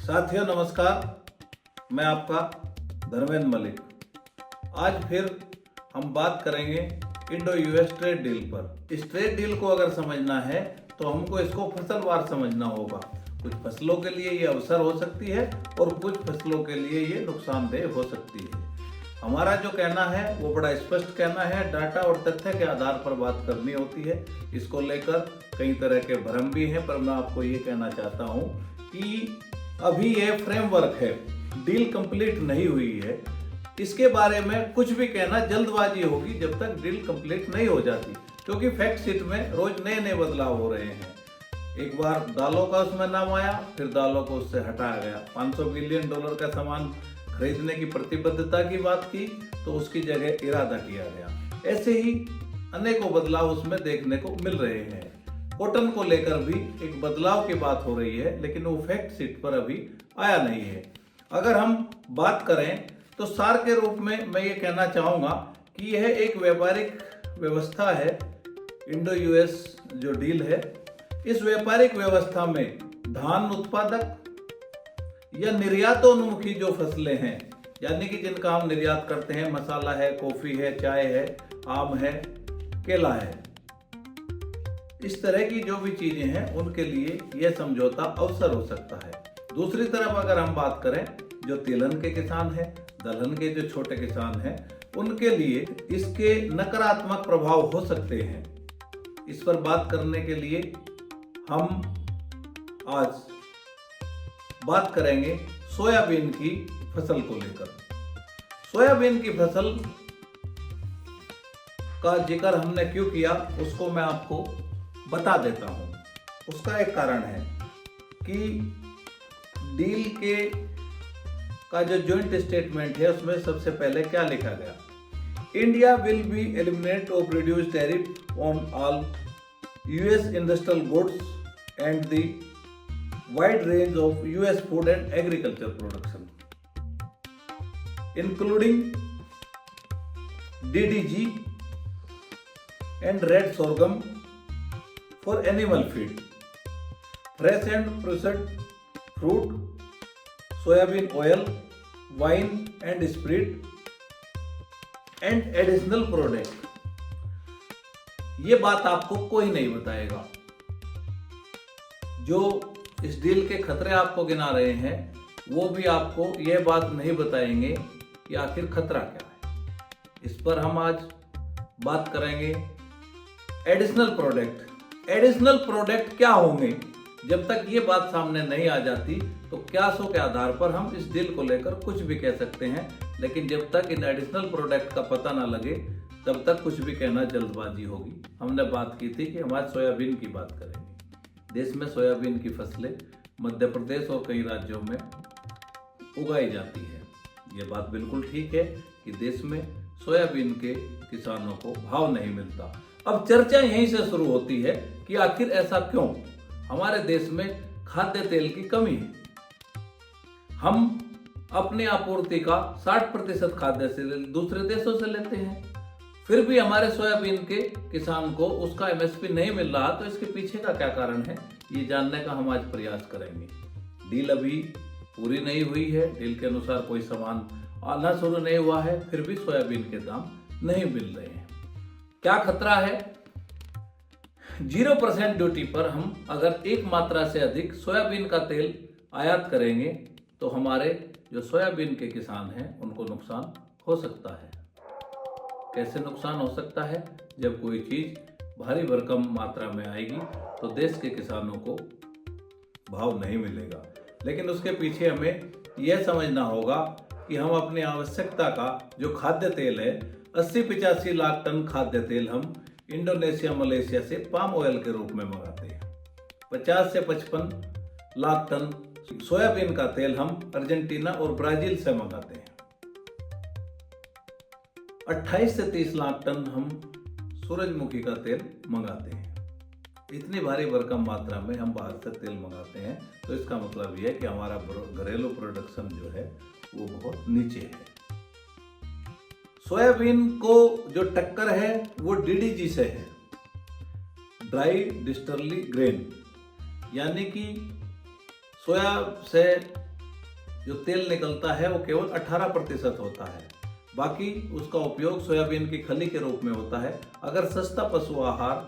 साथियों नमस्कार, मैं आपका धर्मेंद्र मलिक। आज फिर हम बात करेंगे इंडो यूएस ट्रेड डील पर। इस ट्रेड डील को अगर समझना है तो हमको इसको फसलवार समझना होगा। कुछ फसलों के लिए ये अवसर हो सकती है और कुछ फसलों के लिए ये नुकसानदेह हो सकती है। हमारा जो कहना है वो बड़ा स्पष्ट कहना है, डाटा और तथ्य के आधार पर बात करनी होती है। इसको लेकर कई तरह के भ्रम भी हैं, पर मैं आपको ये कहना चाहता हूँ कि अभी ये फ्रेमवर्क है, डील कंप्लीट नहीं हुई है। इसके बारे में कुछ भी कहना जल्दबाजी होगी जब तक डील कंप्लीट नहीं हो जाती, क्योंकि फैक्ट शीट में रोज नए नए बदलाव हो रहे हैं। एक बार दालों का उसमें नाम आया, फिर दालों को उससे हटाया गया। $500 बिलियन का सामान खरीदने की प्रतिबद्धता की बात की तो उसकी जगह इरादा किया गया। ऐसे ही अनेकों बदलाव उसमें देखने को मिल रहे हैं। कॉटन को लेकर भी एक बदलाव की बात हो रही है, लेकिन वो फैक्ट शीट पर अभी आया नहीं है। अगर हम बात करें तो सार के रूप में मैं ये कहना चाहूँगा कि यह एक व्यापारिक व्यवस्था है। इंडो यूएस जो डील है, इस व्यापारिक व्यवस्था में धान उत्पादक या निर्यातोन्मुखी जो फसलें हैं, यानी कि जिनका हम निर्यात करते हैं, मसाला है, कॉफी है, चाय है, आम है, केला है, इस तरह की जो भी चीजें हैं उनके लिए यह समझौता अवसर हो सकता है। दूसरी तरफ अगर हम बात करें जो तिलहन के किसान हैं, दलहन के जो छोटे किसान हैं, उनके लिए इसके नकारात्मक प्रभाव हो सकते हैं। इस पर बात करने के लिए हम आज बात करेंगे सोयाबीन की फसल को लेकर। सोयाबीन की फसल का जिक्र हमने क्यों किया उसको मैं आपको बता देता हूं। उसका एक कारण है कि डील का जो जॉइंट स्टेटमेंट है उसमें सबसे पहले क्या लिखा गया, इंडिया विल बी एलिमिनेट और reduce tariff on all US industrial goods and the wide range of US food and agriculture production, including DDG and red sorghum for animal feed, fresh and processed fruit, soybean oil, wine and spirit and additional product। ये बात आपको कोई नहीं बताएगा। जो इस deal के खतरे आपको गिना रहे हैं वो भी आपको यह बात नहीं बताएंगे कि आखिर खतरा क्या है। इस पर हम आज बात करेंगे। एडिशनल प्रोडक्ट क्या होंगे, जब तक ये बात सामने नहीं आ जाती तो क्यासों के आधार पर हम इस डील को लेकर कुछ भी कह सकते हैं, लेकिन जब तक इन एडिशनल प्रोडक्ट का पता ना लगे तब तक कुछ भी कहना जल्दबाजी होगी। हमने बात की थी कि हम आज सोयाबीन की बात करेंगे। देश में सोयाबीन की फसलें मध्य प्रदेश और कई राज्यों में उगाई जाती है। ये बात बिल्कुल ठीक है कि देश में सोयाबीन के किसानों को भाव नहीं मिलता। अब चर्चा यहीं से शुरू होती है कि आखिर ऐसा क्यों। हमारे देश में खाद्य तेल की कमी है। हम अपनी आपूर्ति का 60% खाद्य तेल दूसरे देशों से लेते हैं, फिर भी हमारे सोयाबीन के किसान को उसका एमएसपी नहीं मिल रहा। तो इसके पीछे का क्या कारण है, ये जानने का हम आज प्रयास करेंगे। डील अभी पूरी नहीं हुई है, डील के अनुसार कोई सामान आना शुरू नहीं हुआ है, फिर भी सोयाबीन के दाम नहीं मिल रहे हैं। क्या खतरा है? 0% ड्यूटी पर हम अगर एक मात्रा से अधिक सोयाबीन का तेल आयात करेंगे तो हमारे जो सोयाबीन के किसान हैं उनको नुकसान हो सकता है। कैसे नुकसान हो सकता है? जब कोई चीज भारी भरकम मात्रा में आएगी तो देश के किसानों को भाव नहीं मिलेगा। लेकिन उसके पीछे हमें यह समझना होगा कि हम अपनी आवश्यकता का जो खाद्य तेल है, 80-85 लाख टन खाद्य तेल हम इंडोनेशिया मलेशिया से पाम ऑयल के रूप में मंगाते हैं। 50 से 55 लाख टन सोयाबीन का तेल हम अर्जेंटीना और ब्राजील से मंगाते हैं। 28 से 30 लाख टन हम सूरजमुखी का तेल मंगाते हैं। इतनी भारी भरकम मात्रा में हम बाहर से तेल मंगाते हैं, तो इसका मतलब यह है कि हमारा घरेलू प्रोडक्शन जो है वो बहुत नीचे है। सोयाबीन को जो टक्कर है वो डीडीजी से है, ड्राई डिस्टर्ली ग्रेन, यानी कि सोया से जो तेल निकलता है वो केवल 18% होता है। बाकी उसका उपयोग सोयाबीन की खली के रूप में होता है। अगर सस्ता पशु आहार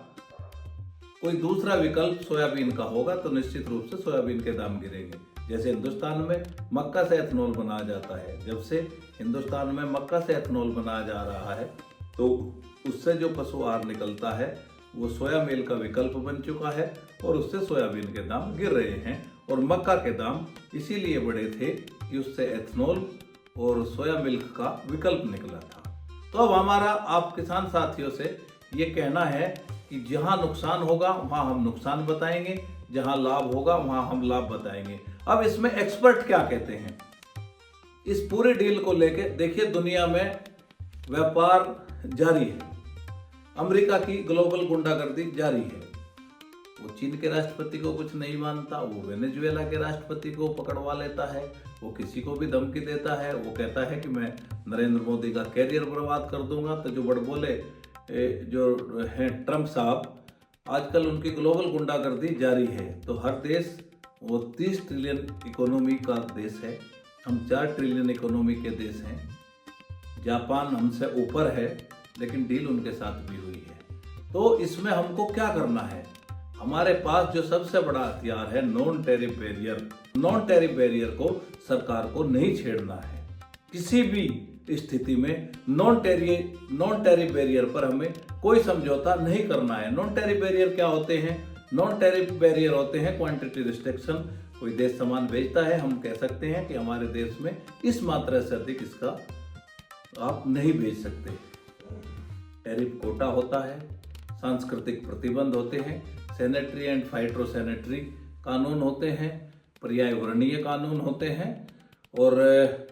कोई दूसरा विकल्प सोयाबीन का होगा तो निश्चित रूप से सोयाबीन के दाम गिरेंगे। जैसे हिंदुस्तान में मक्का से एथेनॉल बनाया जाता है, जब से हिंदुस्तान में मक्का से एथेनॉल बनाया जा रहा है तो उससे जो पशु आहार निकलता है वो सोया मिल का विकल्प बन चुका है और उससे सोयाबीन के दाम गिर रहे हैं। और मक्का के दाम इसीलिए बढ़े थे कि उससे एथेनॉल और सोया मिल्क का विकल्प निकला था। तो अब हमारा आप किसान साथियों से ये कहना है कि जहाँ नुकसान होगा वहाँ हम नुकसान बताएंगे, जहाँ लाभ होगा वहाँ हम लाभ बताएंगे। अब इसमें एक्सपर्ट क्या कहते हैं इस पूरे डील को लेके? देखिए, दुनिया में व्यापार जारी है, अमेरिका की ग्लोबल गुंडागर्दी जारी है। वो चीन के राष्ट्रपति को कुछ नहीं मानता, वो वेनेजुएला के राष्ट्रपति को पकड़वा लेता है, वो किसी को भी धमकी देता है, वो कहता है कि मैं नरेंद्र मोदी का कैरियर बर्बाद कर दूंगा। तो जो बड़बोले जो हैं ट्रंप साहब, आजकल उनकी ग्लोबल गुंडागर्दी जारी है। तो हर देश वो 30 ट्रिलियन इकोनॉमी का देश है, हम 4 ट्रिलियन इकोनॉमी के देश हैं। जापान हमसे ऊपर है लेकिन डील उनके साथ भी हुई है। तो इसमें हमको क्या करना है? हमारे पास जो सबसे बड़ा हथियार है non tariff barrier, non tariff barrier को सरकार को नहीं छेड़ना है। किसी भी स्थिति में नॉन टैरिफ बैरियर पर हमें कोई समझौता नहीं करना है। नॉन टैरिफ बैरियर क्या होते हैं? नॉन टैरिफ बैरियर होते हैं क्वांटिटी रिस्ट्रिक्शन। कोई देश सामान बेचता है, हम कह सकते हैं कि हमारे देश में इस मात्रा से अधिक इसका आप नहीं बेच सकते। टैरिफ कोटा होता है, सांस्कृतिक प्रतिबंध होते हैं, सैनिटरी एंड फाइटोसैनिटरी कानून होते हैं, पर्यावरणीय कानून होते हैं और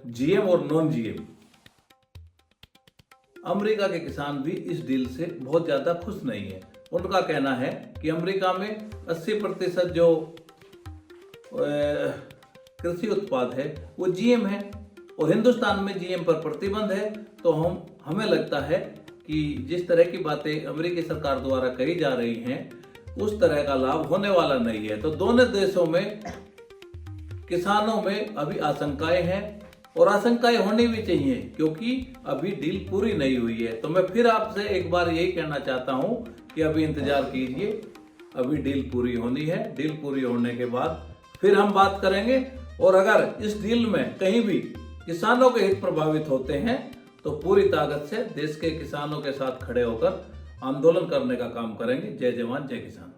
जीएम और नॉन जीएम। अमेरिका के किसान भी इस डील से बहुत ज़्यादा खुश नहीं है। उनका कहना है कि अमेरिका में 80% जो कृषि उत्पाद है वो जीएम है और हिंदुस्तान में जीएम पर प्रतिबंध है। तो हमें लगता है कि जिस तरह की बातें अमेरिकी सरकार द्वारा कही जा रही हैं उस तरह का लाभ होने वाला नहीं है। तो दोनों देशों में किसानों में अभी आशंकाएं हैं और आशंकाएं होनी भी चाहिए क्योंकि अभी डील पूरी नहीं हुई है। तो मैं फिर आपसे एक बार यही कहना चाहता हूं कि अभी इंतजार कीजिए, अभी डील पूरी होनी है। डील पूरी होने के बाद फिर हम बात करेंगे और अगर इस डील में कहीं भी किसानों के हित प्रभावित होते हैं तो पूरी ताकत से देश के किसानों के साथ खड़े होकर आंदोलन करने का काम करेंगे। जय जवान जय किसान।